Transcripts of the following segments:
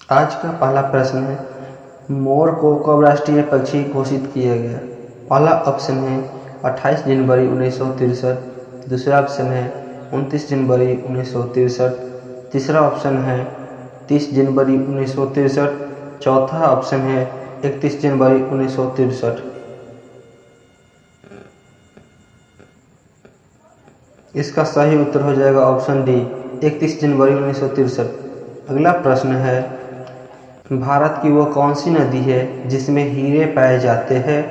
आज का पहला प्रश्न है, मोर को कब राष्ट्रीय पक्षी घोषित किया गया? पहला ऑप्शन है 28 जनवरी 1963, दूसरा ऑप्शन है 29 जनवरी 1963, तीसरा ऑप्शन है 30 जनवरी 1963, चौथा ऑप्शन है 31 जनवरी 1963। इसका सही उत्तर हो जाएगा ऑप्शन डी, 31 जनवरी 1963। अगला प्रश्न है, भारत की वो कौन सी नदी है जिसमें हीरे पाए जाते हैं?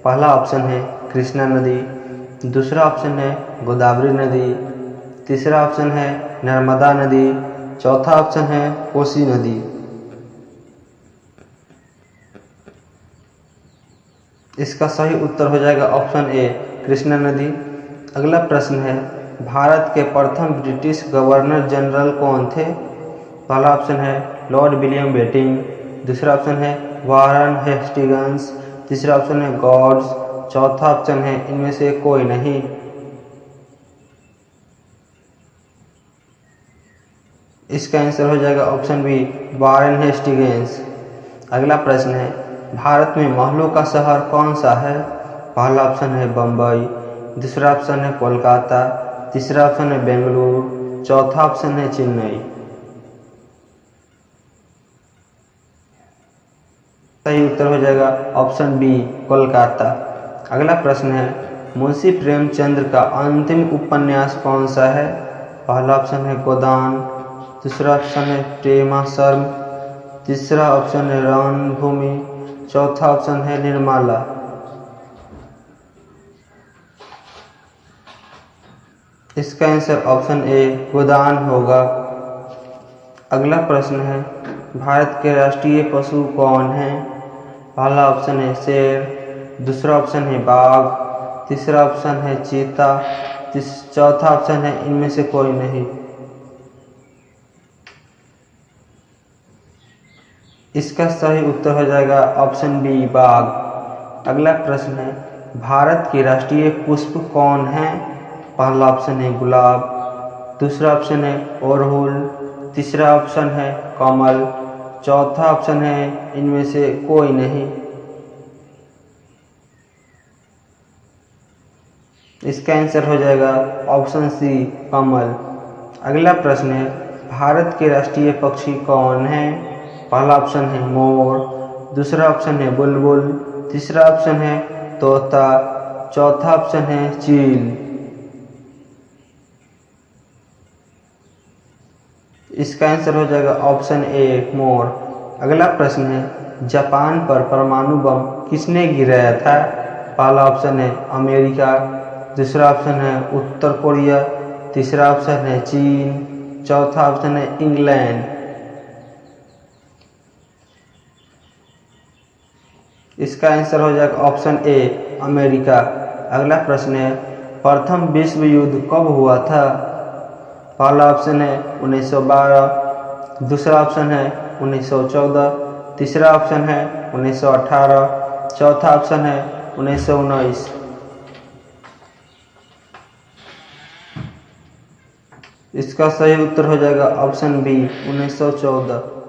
पहला ऑप्शन है कृष्णा नदी, दूसरा ऑप्शन है गोदावरी नदी, तीसरा ऑप्शन है नर्मदा नदी, चौथा ऑप्शन है कोसी नदी। इसका सही उत्तर हो जाएगा ऑप्शन ए, कृष्णा नदी। अगला प्रश्न है, भारत के प्रथम ब्रिटिश गवर्नर जनरल कौन थे? पहला ऑप्शन है लॉर्ड विलियम बेटिंग, दूसरा ऑप्शन है वारन हेस्टिंग्स, तीसरा ऑप्शन है गॉर्ड्स, चौथा ऑप्शन है इनमें से कोई नहीं। इसका आंसर हो जाएगा ऑप्शन बी, वारन हेस्टिंग्स। अगला प्रश्न है, भारत में महलों का शहर कौन सा है? पहला ऑप्शन है बम्बई, दूसरा ऑप्शन है कोलकाता, तीसरा ऑप्शन है बेंगलुरु, चौथा ऑप्शन है चेन्नई। सही उत्तर हो जाएगा ऑप्शन बी, कोलकाता। अगला प्रश्न है, मुंशी प्रेमचंद्र का अंतिम उपन्यास कौन सा है? पहला ऑप्शन है गोदान, दूसरा ऑप्शन है प्रेमास्त्र, तीसरा ऑप्शन है रणभूमि, चौथा ऑप्शन है निर्मला। इसका आंसर ऑप्शन ए, गोदान होगा। अगला प्रश्न है, भारत के राष्ट्रीय पशु कौन है? पहला ऑप्शन है शेर, दूसरा ऑप्शन है बाघ, तीसरा ऑप्शन है चीता, चौथा ऑप्शन है इनमें से कोई नहीं। इसका सही उत्तर हो जाएगा ऑप्शन बी, बाघ। अगला प्रश्न है, भारत के राष्ट्रीय पुष्प कौन है? पहला ऑप्शन है गुलाब, दूसरा ऑप्शन है अड़हुल, तीसरा ऑप्शन है कमल, चौथा ऑप्शन है इनमें से कोई नहीं। इसका आंसर हो जाएगा ऑप्शन सी, कमल। अगला प्रश्न है, भारत के राष्ट्रीय पक्षी कौन है? पहला ऑप्शन है मोर, दूसरा ऑप्शन है बुलबुल, तीसरा ऑप्शन है तोता, चौथा ऑप्शन है चील। इसका आंसर हो जाएगा ऑप्शन ए, मोर। अगला प्रश्न है, जापान पर परमाणु बम किसने गिराया था? पहला ऑप्शन है अमेरिका, दूसरा ऑप्शन है उत्तर कोरिया, तीसरा ऑप्शन है चीन, चौथा ऑप्शन है इंग्लैंड। इसका आंसर हो जाएगा ऑप्शन ए, अमेरिका। अगला प्रश्न है, प्रथम विश्व युद्ध कब हुआ था? पहला ऑप्शन है 1912, दूसरा ऑप्शन है 1914, तीसरा ऑप्शन है 1918, चौथा ऑप्शन है 1919। इसका सही उत्तर हो जाएगा ऑप्शन बी, 1914।